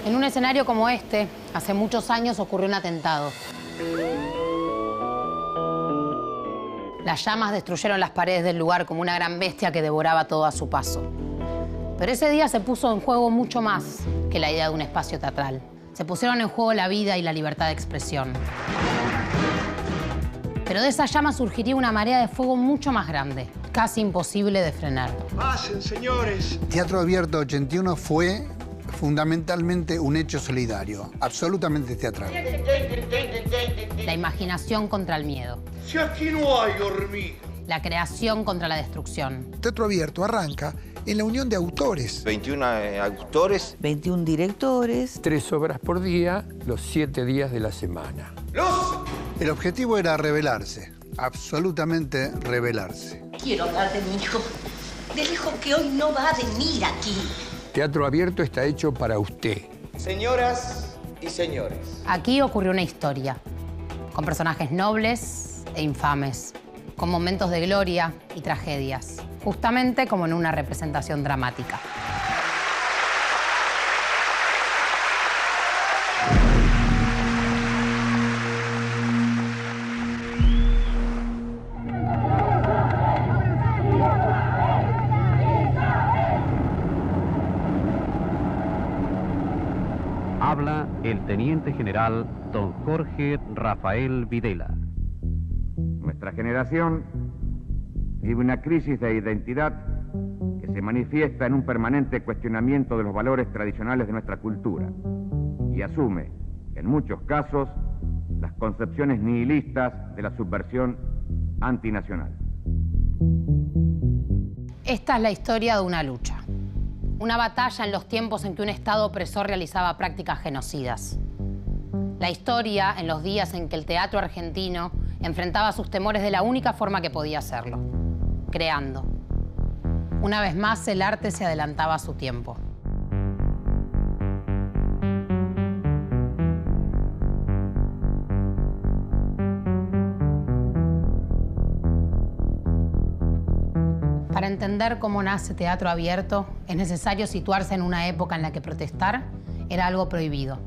En un escenario como este, hace muchos años ocurrió un atentado. Las llamas destruyeron las paredes del lugar como una gran bestia que devoraba todo a su paso. Pero ese día se puso en juego mucho más que la idea de un espacio teatral. Se pusieron en juego la vida y la libertad de expresión. Pero de esas llamas surgiría una marea de fuego mucho más grande, casi imposible de frenar. ¡Pasen, señores! Teatro Abierto 81 fue fundamentalmente un hecho solidario, absolutamente teatral. La imaginación contra el miedo. Si aquí no hay hormiga. La creación contra la destrucción. Teatro Abierto arranca en la unión de autores. 21 autores. 21 directores. 3 obras por día, los 7 días de la semana. El objetivo era rebelarse, absolutamente rebelarse. Quiero hablar de mi hijo, del hijo que hoy no va a venir aquí. Teatro Abierto está hecho para usted. Señoras y señores. Aquí ocurrió una historia, con personajes nobles e infames, con momentos de gloria y tragedias, justamente como en una representación dramática. Habla el teniente general don Jorge Rafael Videla. Nuestra generación vive una crisis de identidad que se manifiesta en un permanente cuestionamiento de los valores tradicionales de nuestra cultura y asume, en muchos casos, las concepciones nihilistas de la subversión antinacional. Esta es la historia de una lucha. Una batalla en los tiempos en que un Estado opresor realizaba prácticas genocidas. La historia en los días en que el teatro argentino enfrentaba sus temores de la única forma que podía hacerlo, creando. Una vez más, el arte se adelantaba a su tiempo. Para entender cómo nace Teatro Abierto, es necesario situarse en una época en la que protestar era algo prohibido.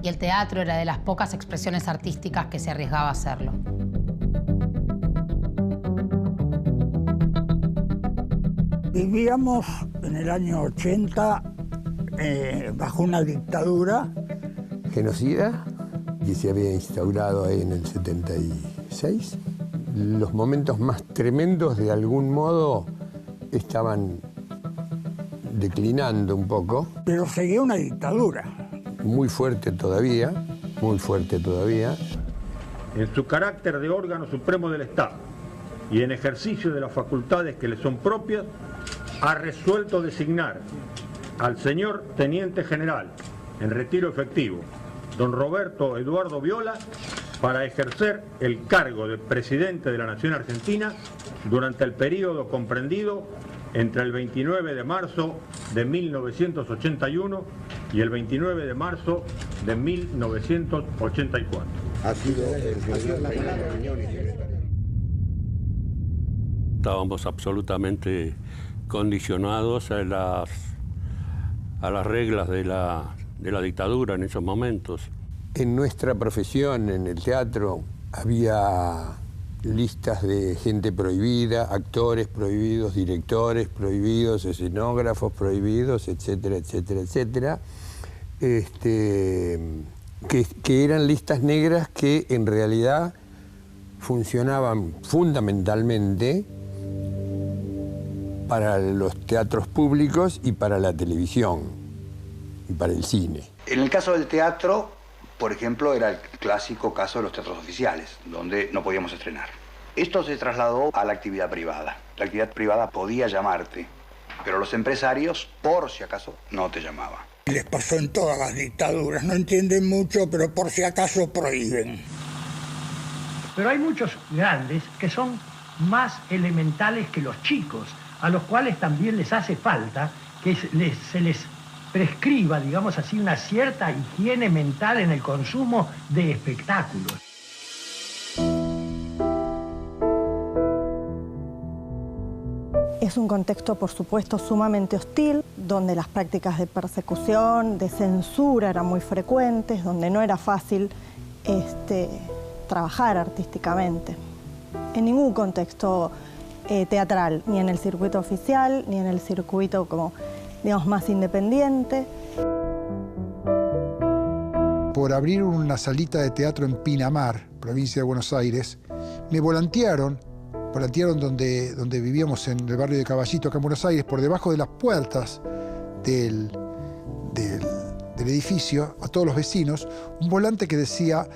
Y el teatro era de las pocas expresiones artísticas que se arriesgaba a hacerlo. Vivíamos en el año 80 bajo una dictadura. Genocida, que se había instaurado ahí en el 76. Los momentos más tremendos, de algún modo, estaban declinando un poco. Pero seguía una dictadura. Muy fuerte todavía, muy fuerte todavía. En su carácter de órgano supremo del Estado y en ejercicio de las facultades que le son propias, ha resuelto designar al señor Teniente General en retiro efectivo, don Roberto Eduardo Viola, para ejercer el cargo de Presidente de la Nación Argentina durante el periodo comprendido entre el 29 de marzo de 1981 y el 29 de marzo de 1984. Estábamos absolutamente condicionados a las reglas de la dictadura en esos momentos. En nuestra profesión, en el teatro, había listas de gente prohibida, actores prohibidos, directores prohibidos, escenógrafos prohibidos, etcétera, etcétera, etcétera. Que eran listas negras que en realidad funcionaban fundamentalmente para los teatros públicos y para la televisión y para el cine. En el caso del teatro, por ejemplo, era el clásico caso de los teatros oficiales, donde no podíamos estrenar. Esto se trasladó a la actividad privada. La actividad privada podía llamarte, pero los empresarios, por si acaso, no te llamaban. Les pasó en todas las dictaduras, no entienden mucho, pero por si acaso prohíben. Pero hay muchos grandes que son más elementales que los chicos, a los cuales también les hace falta que se les prescriba, digamos así, una cierta higiene mental en el consumo de espectáculos. Es Es un contexto, por supuesto, sumamente hostil, donde las prácticas de persecución, de censura eran muy frecuentes, donde no era fácil trabajar artísticamente. En ningún contexto teatral, ni en el circuito oficial, ni en el circuito como, digamos, más independiente. Por abrir una salita de teatro en Pinamar, provincia de Buenos Aires, me volantearon donde vivíamos en el barrio de Caballito, acá en Buenos Aires, por debajo de las puertas del edificio, a todos los vecinos, un volante que decía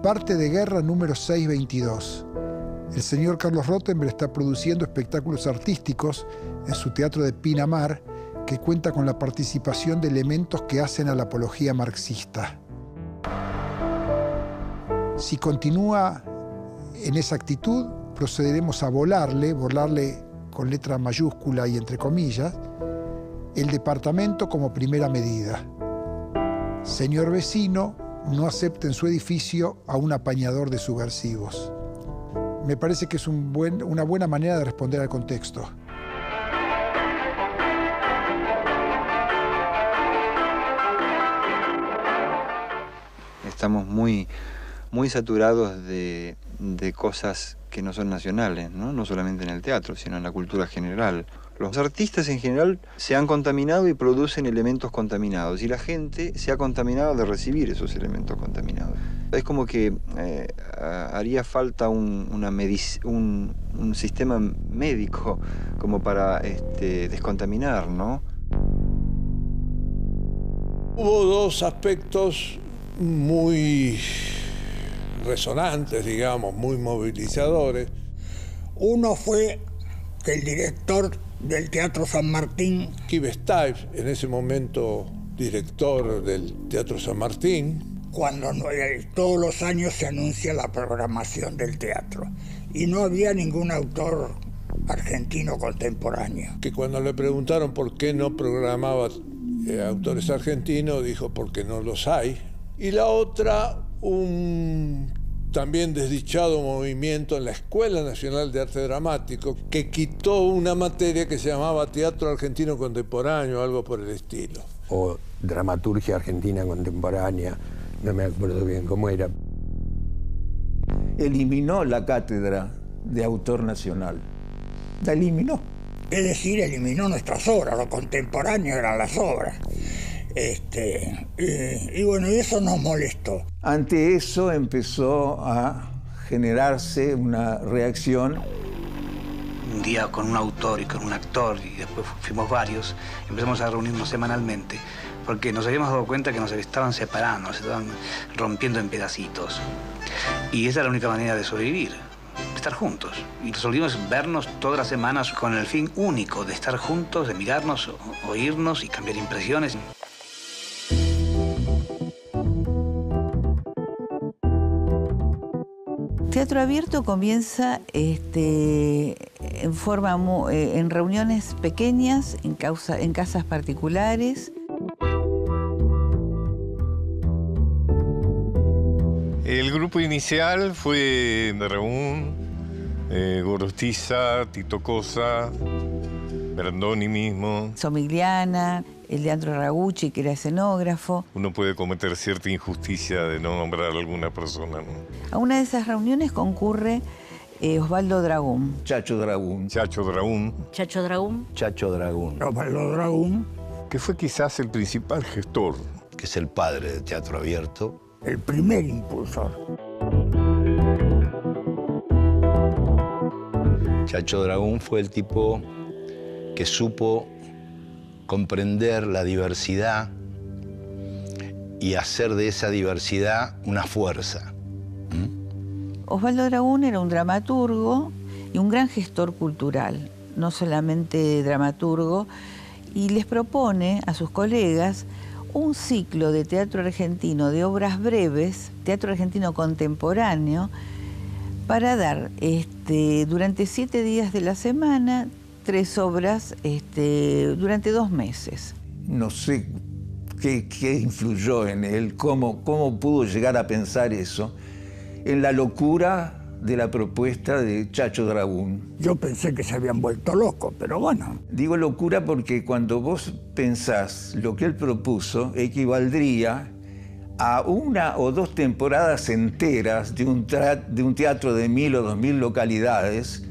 parte de guerra número 622. El señor Carlos Rottenberg está produciendo espectáculos artísticos en su teatro de Pinamar, que cuenta con la participación de elementos que hacen a la apología marxista. Si continúa en esa actitud, procederemos a volarle con letra mayúscula y entre comillas, el departamento como primera medida. Señor vecino, no acepte en su edificio a un apañador de subversivos. Me parece que es una buena manera de responder al contexto. Estamos muy saturados de cosas que no son nacionales, ¿no? Solamente en el teatro, sino en la cultura general. Los artistas en general se han contaminado y producen elementos contaminados, y la gente se ha contaminado de recibir esos elementos contaminados. Es como que haría falta un sistema médico como para descontaminar, ¿no? Hubo dos aspectos muy resonantes, digamos, muy movilizadores. Uno fue que el director del Teatro San Martín, Quive Stives, en ese momento director del Teatro San Martín, cuando todos los años se anuncia la programación del teatro, y no había ningún autor argentino contemporáneo. Que cuando le preguntaron por qué no programaba autores argentinos, dijo porque no los hay. Y la otra, un también desdichado movimiento en la Escuela Nacional de Arte Dramático, que quitó una materia que se llamaba Teatro Argentino Contemporáneo, algo por el estilo. O Dramaturgia Argentina Contemporánea, no me acuerdo bien cómo era. Eliminó la cátedra de autor nacional. La eliminó. Es decir, eliminó nuestras obras, lo contemporáneo eran las obras. Y bueno, eso nos molestó. Ante eso empezó a generarse una reacción. Un día con un autor y con un actor, y después fuimos varios, empezamos a reunirnos semanalmente, porque nos habíamos dado cuenta que nos estaban separando, se estaban rompiendo en pedacitos. Y esa era la única manera de sobrevivir, estar juntos. Y resolvimos vernos todas las semanas con el fin único de estar juntos, de mirarnos, oírnos y cambiar impresiones. Teatro Abierto comienza en reuniones pequeñas, en casas particulares. El grupo inicial fue de Reún, Gorostiza, Tito Cosa, Brandoni mismo. Somigliana, el Leandro Ragucci, que era escenógrafo. Uno puede cometer cierta injusticia de no nombrar a alguna persona, ¿no? A una de esas reuniones concurre Osvaldo Dragún. Chacho Dragún. Chacho Dragún. Chacho Dragún. Chacho Dragún. Osvaldo Dragún. Que fue quizás el principal gestor. Que es el padre de Teatro Abierto. El primer impulsor. Chacho Dragún fue el tipo que supo comprender la diversidad y hacer de esa diversidad una fuerza. Osvaldo Dragún era un dramaturgo y un gran gestor cultural, no solamente dramaturgo, y les propone a sus colegas un ciclo de teatro argentino de obras breves, teatro argentino contemporáneo, para dar durante 7 días de la semana 3 obras durante 2 meses. No sé qué influyó en él, cómo pudo llegar a pensar eso, en la locura de la propuesta de Chacho Dragún. Yo pensé que se habían vuelto locos, pero bueno. Digo locura porque cuando vos pensás lo que él propuso, equivaldría a 1 o 2 temporadas enteras de un teatro de 1000 o 2000 localidades,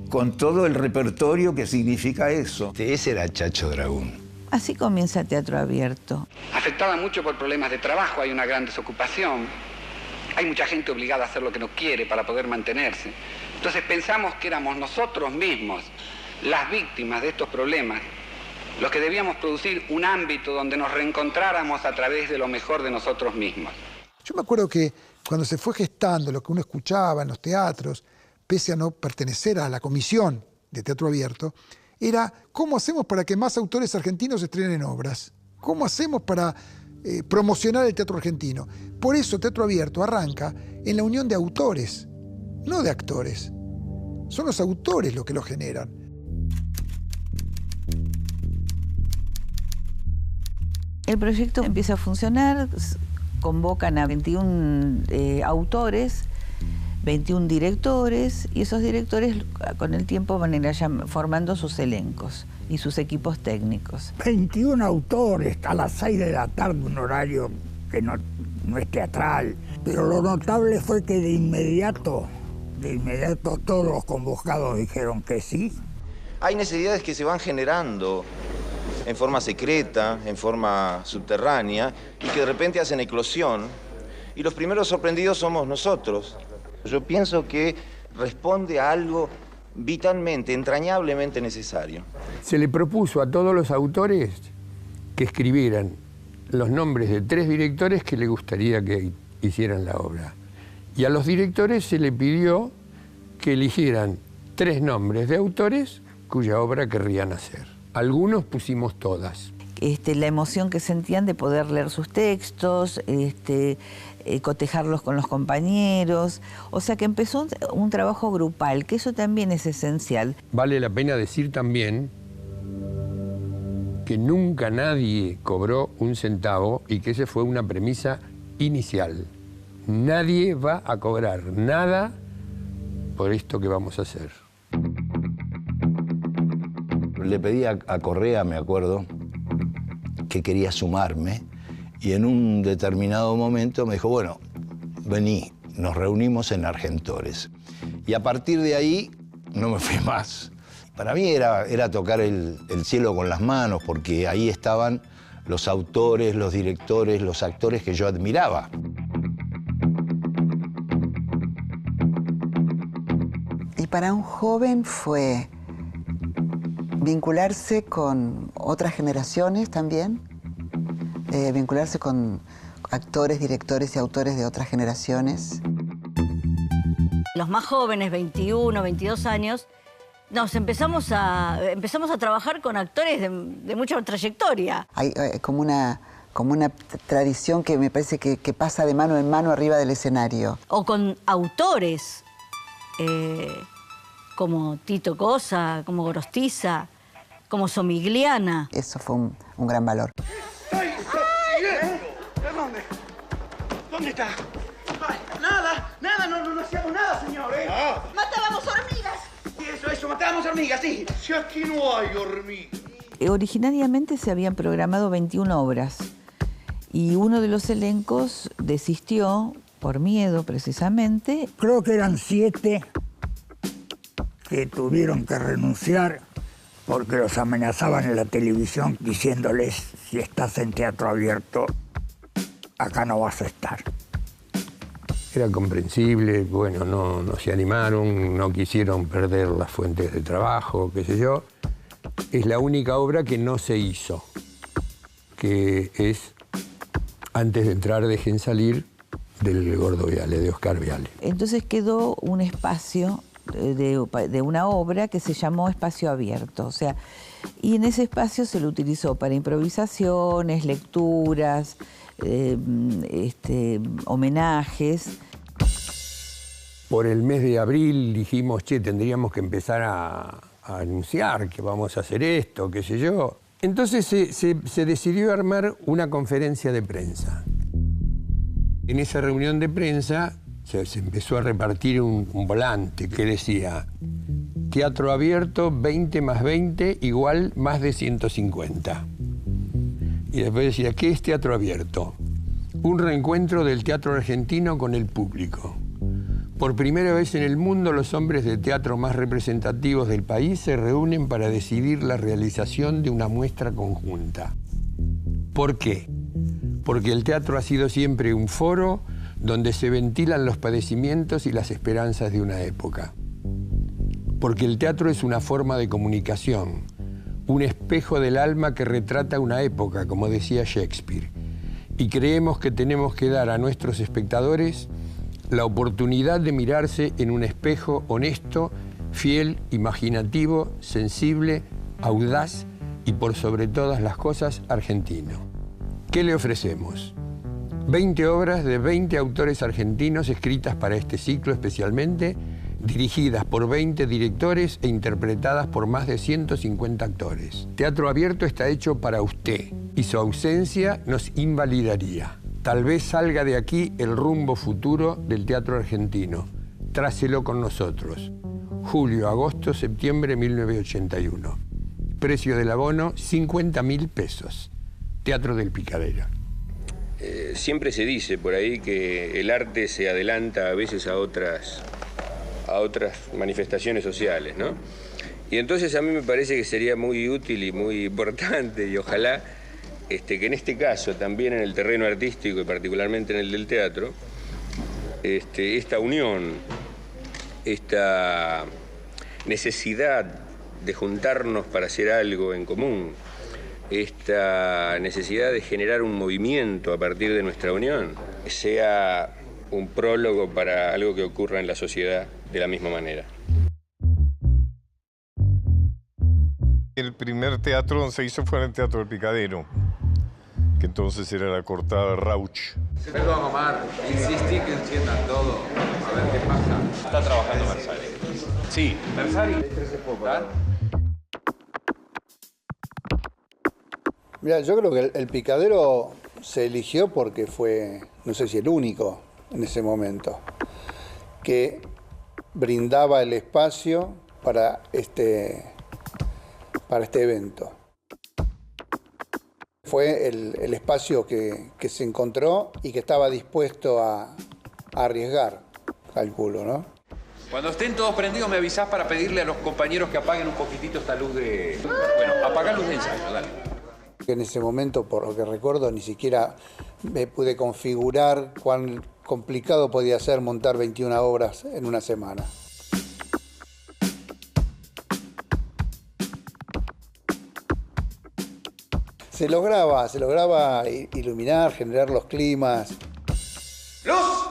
con todo el repertorio que significa eso. Ese era Chacho Dragún. Así comienza Teatro Abierto. Afectada mucho por problemas de trabajo, hay una gran desocupación, hay mucha gente obligada a hacer lo que no quiere para poder mantenerse. Entonces pensamos que éramos nosotros mismos las víctimas de estos problemas, los que debíamos producir un ámbito donde nos reencontráramos a través de lo mejor de nosotros mismos. Yo me acuerdo que cuando se fue gestando lo que uno escuchaba en los teatros, pese a no pertenecer a la comisión de Teatro Abierto, era cómo hacemos para que más autores argentinos estrenen obras, cómo hacemos para promocionar el teatro argentino. Por eso Teatro Abierto arranca en la unión de autores, no de actores. Son los autores los que lo generan. El proyecto empieza a funcionar, convocan a 21 autores, 21 directores, y esos directores con el tiempo van a ir formando sus elencos y sus equipos técnicos. 21 autores a las 6 de la tarde, un horario que no es teatral. Pero lo notable fue que de inmediato todos los convocados dijeron que sí. Hay necesidades que se van generando en forma secreta, en forma subterránea, y que de repente hacen eclosión, y los primeros sorprendidos somos nosotros. Yo pienso que responde a algo vitalmente, entrañablemente necesario. Se le propuso a todos los autores que escribieran los nombres de 3 directores que le gustaría que hicieran la obra. Y a los directores se le pidió que eligieran 3 nombres de autores cuya obra querrían hacer. Algunos pusimos todas. La emoción que sentían de poder leer sus textos, cotejarlos con los compañeros. O sea que empezó un trabajo grupal, que eso también es esencial. Vale la pena decir también que nunca nadie cobró un centavo y que esa fue una premisa inicial. Nadie va a cobrar nada por esto que vamos a hacer. Le pedí a Correa, me acuerdo, que quería sumarme, y en un determinado momento me dijo, bueno, vení, nos reunimos en Argentores. Y a partir de ahí no me fui más. Para mí era tocar el cielo con las manos, porque ahí estaban los autores, los directores, los actores que yo admiraba. Y para un joven fue vincularse con otras generaciones también, vincularse con actores, directores y autores de otras generaciones. Los más jóvenes, 21, 22 años, empezamos a trabajar con actores de mucha trayectoria. Hay como una tradición que me parece que pasa de mano en mano arriba del escenario. O con autores como Tito Cosa, como Gorostiza, como Somigliana. Eso fue un gran valor. ¿Dónde está? Ay, nada, no hacíamos nada, señor, ¿eh? ¡Matábamos hormigas! Eso, matábamos hormigas, sí. Si aquí no hay hormigas. Originariamente se habían programado 21 obras y uno de los elencos desistió por miedo, precisamente. Creo que eran 7 que tuvieron que renunciar porque los amenazaban en la televisión diciéndoles, si estás en Teatro Abierto, acá no vas a estar. Era comprensible, bueno, no se animaron, no quisieron perder las fuentes de trabajo, qué sé yo. Es la única obra que no se hizo, que es Antes de entrar, dejen salir, del Gordo Viale, de Oscar Viale. Entonces quedó un espacio de una obra que se llamó Espacio Abierto, o sea, y en ese espacio se lo utilizó para improvisaciones, lecturas, homenajes. Por el mes de abril dijimos, tendríamos que empezar a anunciar que vamos a hacer esto, qué sé yo. Entonces se decidió armar una conferencia de prensa. En esa reunión de prensa se empezó a repartir un volante que decía: teatro abierto, 20 más 20 igual más de 150. Y después decía: ¿qué es teatro abierto? Un reencuentro del teatro argentino con el público. Por primera vez en el mundo, los hombres de teatro más representativos del país se reúnen para decidir la realización de una muestra conjunta. ¿Por qué? Porque el teatro ha sido siempre un foro donde se ventilan los padecimientos y las esperanzas de una época. Porque el teatro es una forma de comunicación, un espejo del alma que retrata una época, como decía Shakespeare. Y creemos que tenemos que dar a nuestros espectadores la oportunidad de mirarse en un espejo honesto, fiel, imaginativo, sensible, audaz y por sobre todas las cosas argentino. ¿Qué le ofrecemos? 20 obras de 20 autores argentinos escritas para este ciclo especialmente, dirigidas por 20 directores e interpretadas por más de 150 actores. Teatro Abierto está hecho para usted y su ausencia nos invalidaría. Tal vez salga de aquí el rumbo futuro del teatro argentino. Trácelo con nosotros. Julio, agosto, septiembre 1981. Precio del abono, 50.000 pesos. Teatro del Picadero. Siempre se dice por ahí que el arte se adelanta a veces a otras manifestaciones sociales, ¿no? Y entonces a mí me parece que sería muy útil y muy importante, y ojalá que en este caso, también en el terreno artístico y particularmente en el del teatro, esta unión, esta necesidad de juntarnos para hacer algo en común, esta necesidad de generar un movimiento a partir de nuestra unión, sea un prólogo para algo que ocurra en la sociedad de la misma manera. El primer teatro donde se hizo fue en el Teatro del Picadero, que entonces era la cortada de Rauch. Perdón, Omar, insistí que enciendan todo. A ver qué pasa. Está trabajando Marsari. Sí. Marsari. Mira, yo creo que el Picadero se eligió porque fue, no sé si el único en ese momento, que brindaba el espacio para este evento. Fue el espacio que se encontró y que estaba dispuesto a arriesgar, calculo, ¿no? Cuando estén todos prendidos me avisás para pedirle a los compañeros que apaguen un poquitito esta luz de... Bueno, apagá luz de ensayo, dale. En ese momento, por lo que recuerdo, ni siquiera me pude configurar cuán complicado podía ser montar 21 obras en una semana. Se lograba iluminar, generar los climas. ¡Luz!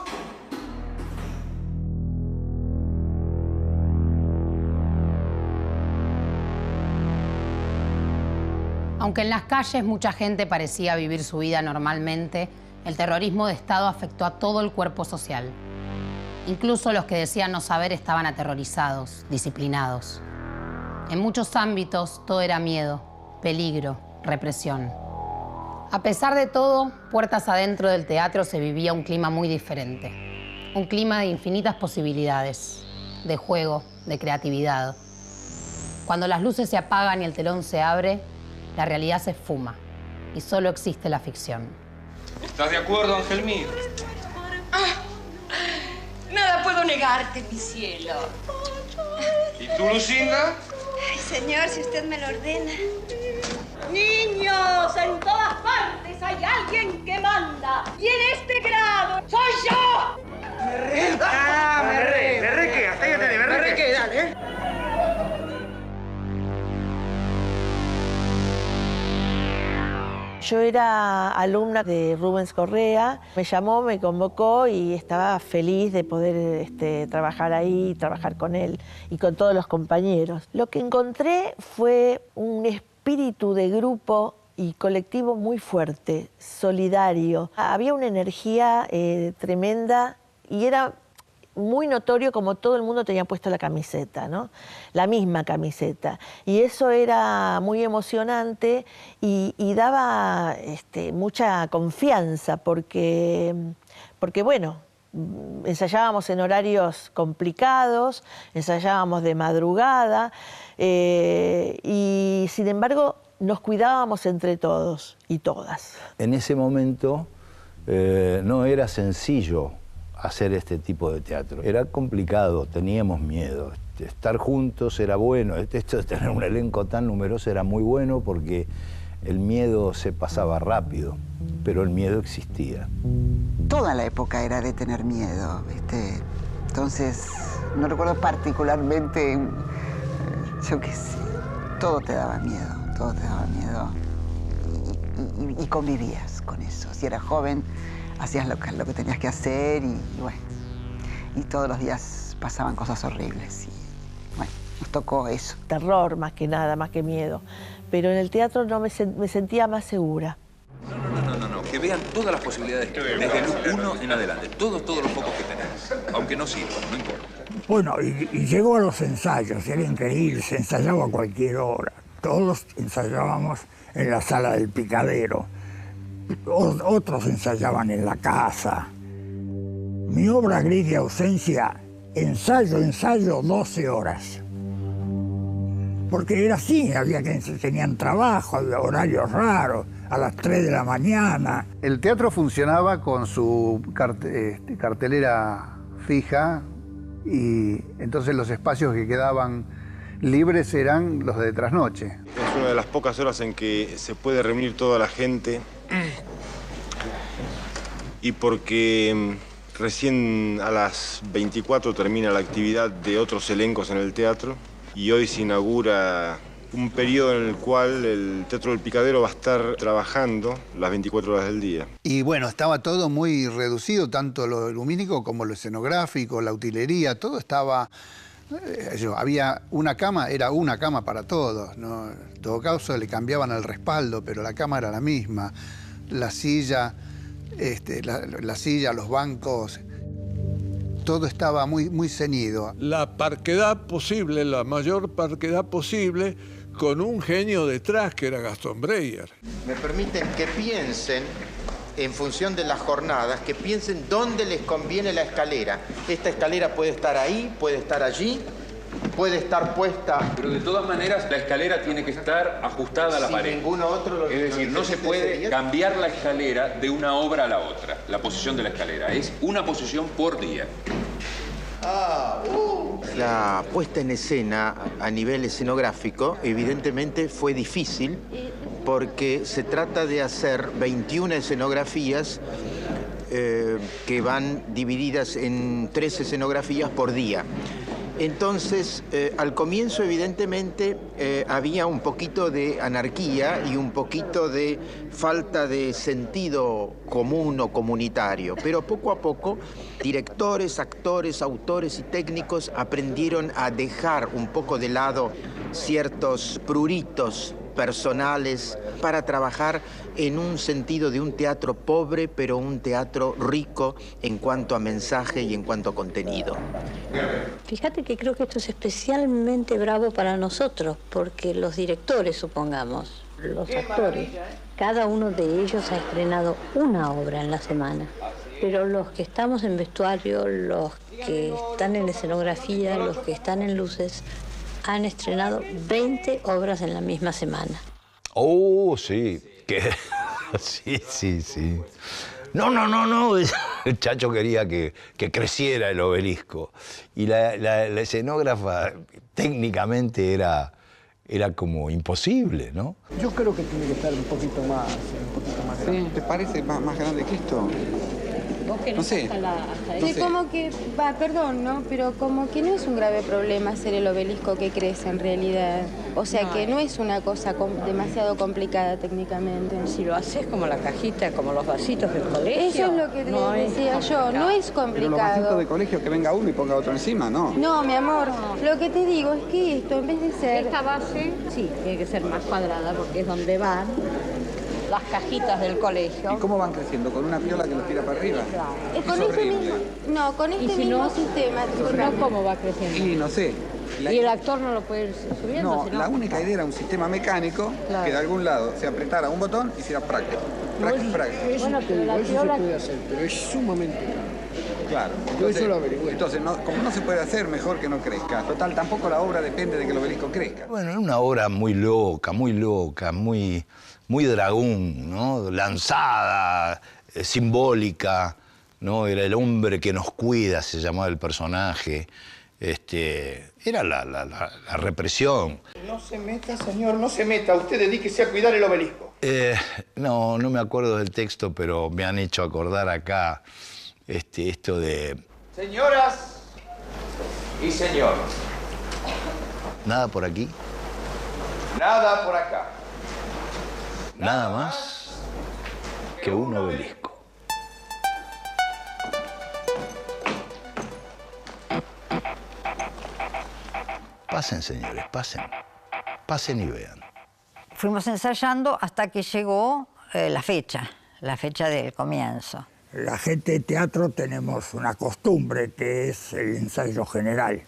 Aunque en las calles mucha gente parecía vivir su vida normalmente, el terrorismo de Estado afectó a todo el cuerpo social. Incluso los que decían no saber estaban aterrorizados, disciplinados. En muchos ámbitos todo era miedo, peligro, represión. A pesar de todo, puertas adentro del teatro se vivía un clima muy diferente. Un clima de infinitas posibilidades, de juego, de creatividad. Cuando las luces se apagan y el telón se abre, la realidad se esfuma y solo existe la ficción. ¿Estás de acuerdo, Ángel mío? Nada puedo negarte, mi cielo. ¿Y tú, Lucinda? Ay, señor, si usted me lo ordena. Niños, en todas partes hay alguien que manda. Y en este grado soy yo. ¿Qué? Hasta de berreque, dale. Yo era alumna de Rubens Correa, me llamó, me convocó y estaba feliz de poder trabajar ahí, trabajar con él y con todos los compañeros. Lo que encontré fue un espíritu de grupo y colectivo muy fuerte, solidario. Había una energía tremenda y era muy notorio como todo el mundo tenía puesto la camiseta, ¿no? La misma camiseta. Y eso era muy emocionante y daba mucha confianza porque, bueno, ensayábamos en horarios complicados, ensayábamos de madrugada y sin embargo nos cuidábamos entre todos y todas. En ese momento no era sencillo hacer este tipo de teatro. Era complicado, teníamos miedo. Estar juntos era bueno. Esto de tener un elenco tan numeroso era muy bueno porque el miedo se pasaba rápido, pero el miedo existía. Toda la época era de tener miedo, ¿viste? Entonces, no recuerdo particularmente, yo qué sé, todo te daba miedo, todo te daba miedo. Y convivías con eso. Si eras joven, hacías lo que tenías que hacer y bueno, y todos los días pasaban cosas horribles. Y bueno, nos tocó eso. Terror más que nada, más que miedo. Pero en el teatro no me sentía más segura. No, que vean todas las posibilidades que hay, desde el 1 en adelante, todos los focos que tenemos, aunque no sirvan, no importa. Bueno, y llegó a los ensayos, era increíble, se ensayaba a cualquier hora. Todos ensayábamos en la sala del Picadero, otros ensayaban en la casa. Mi obra Gris de ausencia, ensayo, 12 horas. Porque era así, tenían trabajo, horarios raros, a las 3 de la mañana. El teatro funcionaba con su cartelera fija y entonces los espacios que quedaban libres eran los de trasnoche. Es una de las pocas horas en que se puede reunir toda la gente y porque recién a las 24 termina la actividad de otros elencos en el teatro. Y hoy se inaugura un periodo en el cual el Teatro del Picadero va a estar trabajando las 24 horas del día. Y bueno, estaba todo muy reducido, tanto lo lumínico como lo escenográfico, la utilería, todo estaba... había una cama, era una cama para todos, ¿no? En todo caso le cambiaban el respaldo, pero la cama era la misma. La silla, la silla, los bancos... Todo estaba muy ceñido. La parquedad posible, la mayor parquedad posible, con un genio detrás que era Gastón Breyer. Me permiten que piensen, en función de las jornadas, que piensen dónde les conviene la escalera. Esta escalera puede estar ahí, puede estar allí, puede estar puesta... Pero de todas maneras, la escalera tiene que estar ajustada a la pared. Ninguno otro es decir, no se puede cambiar la escalera de una obra a la otra, la posición de la escalera. Es una posición por día. La puesta en escena a nivel escenográfico evidentemente fue difícil porque se trata de hacer 21 escenografías que van divididas en 3 escenografías por día. Entonces, al comienzo, evidentemente, había un poquito de anarquía y un poquito de falta de sentido común o comunitario. Pero poco a poco, directores, actores, autores y técnicos aprendieron a dejar un poco de lado ciertos pruritos personales para trabajar en un sentido de un teatro pobre, pero un teatro rico en cuanto a mensaje y en cuanto a contenido. Fíjate que creo que esto es especialmente bravo para nosotros, porque los directores, supongamos, los actores, cada uno de ellos ha estrenado una obra en la semana. Pero los que estamos en vestuario, los que están en escenografía, los que están en luces, han estrenado 20 obras en la misma semana. Oh, sí. Sí. No. El Chacho quería que creciera el obelisco. Y la escenógrafa técnicamente era como imposible, ¿no? Yo creo que tiene que estar un poquito más grande. ¿Te parece más grande que esto? No sé. Sí, como que, perdón, ¿no? Pero como que no es un grave problema hacer el obelisco que crece en realidad. O sea, que no es una cosa demasiado complicada técnicamente. Si lo haces como la cajita, como los vasitos del colegio. Eso es lo que decía yo, no es complicado. Pero los vasitos de colegio, que venga uno y ponga otro encima, ¿no? No, mi amor, lo que te digo es que esto, en vez de ser... Esta base, sí, tiene que ser más cuadrada porque es donde van las cajitas del colegio. ¿Y cómo van creciendo? ¿Con una piola que los tira para arriba? Claro. Con este mismo sistema. ¿Cómo va creciendo? Y no sé. ¿Y el actor no lo puede ir subiendo? No, la única idea era un sistema mecánico que de algún lado se apretara un botón y hiciera práctica. Bueno, pero la piola... se puede hacer, pero es sumamente caro. Claro. Yo eso lo averigüé. Entonces, como no se puede hacer, mejor que no crezca. Total, tampoco la obra depende de que el obelisco crezca. Bueno, es una obra muy loca, muy dragón, ¿no? Lanzada, simbólica, ¿no? Era el hombre que nos cuida, se llamaba el personaje. Era la represión. No se meta, señor, no se meta. Usted dedíquese a cuidar el obelisco. No me acuerdo del texto, pero me han hecho acordar acá esto de... Señoras y señores. ¿Nada por aquí? Nada por acá. Nada más que un obelisco. Pasen, señores, pasen. Pasen y vean. Fuimos ensayando hasta que llegó la fecha del comienzo. La gente de teatro tenemos una costumbre que es el ensayo general.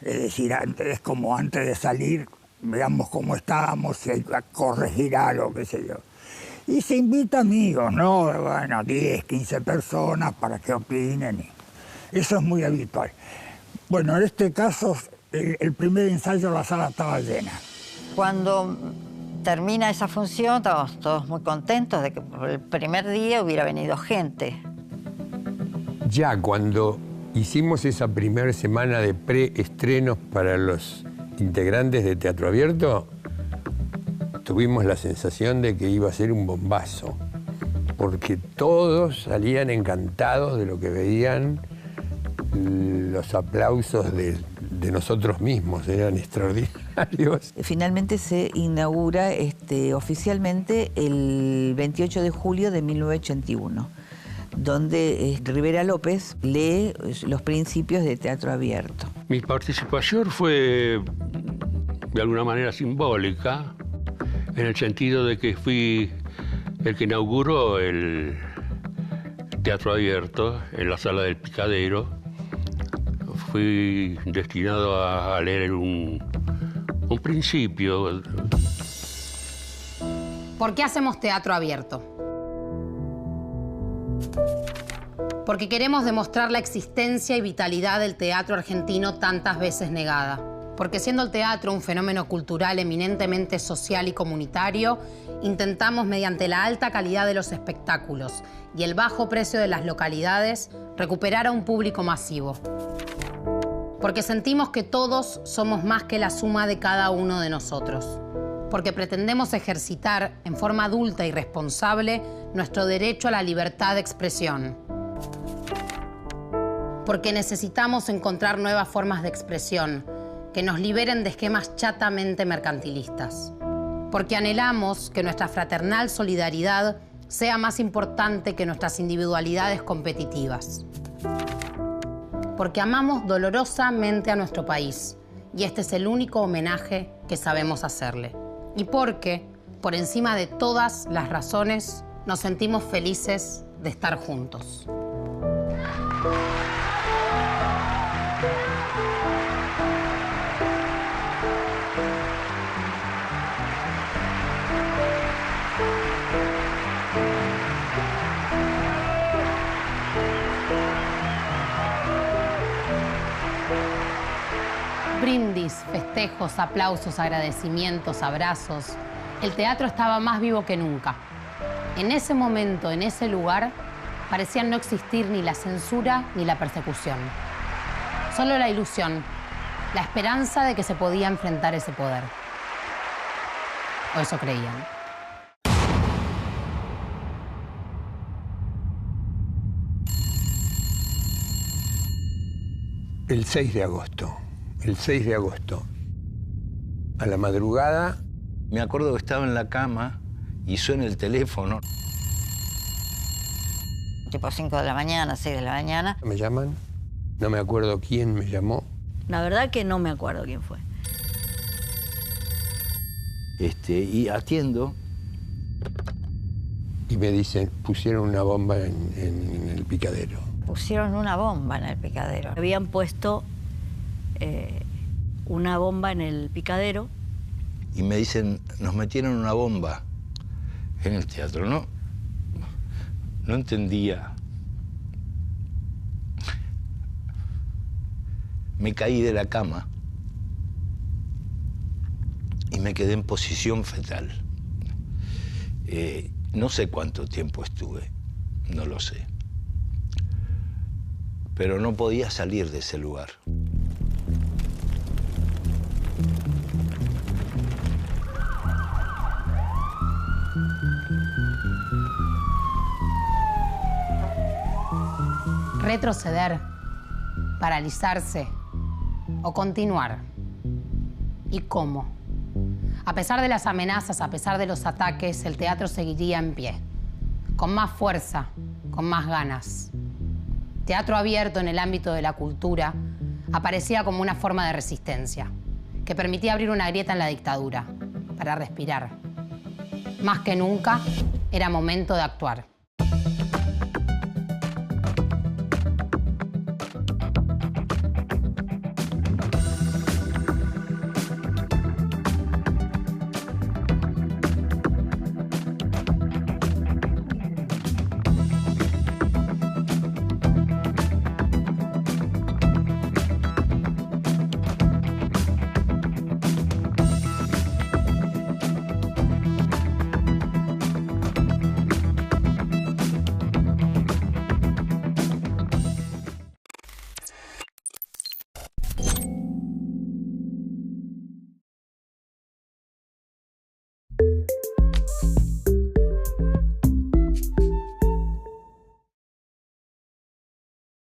Es decir, es como antes de salir, veamos cómo estábamos, si hay que corregir algo, qué sé yo. Y se invita amigos, ¿no? Bueno, 10, 15 personas para que opinen. Eso es muy habitual. Bueno, en este caso, el primer ensayo la sala estaba llena. Cuando termina esa función, estábamos todos muy contentos de que por el primer día hubiera venido gente. Ya cuando hicimos esa primera semana de preestrenos para los integrantes de Teatro Abierto, tuvimos la sensación de que iba a ser un bombazo, porque todos salían encantados de lo que veían, los aplausos de nosotros mismos eran extraordinarios. Finalmente se inaugura oficialmente el 28 de julio de 1981, donde Rivera López lee los principios de Teatro Abierto. Mi participación fue de alguna manera simbólica, en el sentido de que fui el que inauguró el Teatro Abierto en la Sala del Picadero. Fui destinado a leer un principio. ¿Por qué hacemos Teatro Abierto? Porque queremos demostrar la existencia y vitalidad del teatro argentino tantas veces negada. Porque siendo el teatro un fenómeno cultural eminentemente social y comunitario, intentamos mediante la alta calidad de los espectáculos y el bajo precio de las localidades recuperar a un público masivo. Porque sentimos que todos somos más que la suma de cada uno de nosotros. Porque pretendemos ejercitar en forma adulta y responsable nuestro derecho a la libertad de expresión. Porque necesitamos encontrar nuevas formas de expresión que nos liberen de esquemas chatamente mercantilistas. Porque anhelamos que nuestra fraternal solidaridad sea más importante que nuestras individualidades competitivas. Porque amamos dolorosamente a nuestro país y este es el único homenaje que sabemos hacerle. Y porque, por encima de todas las razones, nos sentimos felices de estar juntos. Brindis, festejos, aplausos, agradecimientos, abrazos. El teatro estaba más vivo que nunca. En ese momento, en ese lugar, parecían no existir ni la censura ni la persecución. Solo la ilusión, la esperanza de que se podía enfrentar ese poder. O eso creían. El 6 de agosto. El 6 de agosto, a la madrugada. Me acuerdo que estaba en la cama y suena el teléfono. Tipo 5 de la mañana, 6 de la mañana. Me llaman, no me acuerdo quién me llamó. La verdad que no me acuerdo quién fue. Y atiendo. Y me dicen, pusieron una bomba en el Picadero. Pusieron una bomba en el Picadero. Habían puesto una bomba en el Picadero. Y me dicen, nos metieron una bomba en el teatro, ¿no? No entendía. me caí de la cama y me quedé en posición fetal. No sé cuánto tiempo estuve, no lo sé. Pero no podía salir de ese lugar. Retroceder, paralizarse o continuar. ¿Y cómo? A pesar de las amenazas, a pesar de los ataques, el teatro seguiría en pie, con más fuerza, con más ganas. Teatro abierto en el ámbito de la cultura aparecía como una forma de resistencia, que permitía abrir una grieta en la dictadura, para respirar. Más que nunca, era momento de actuar.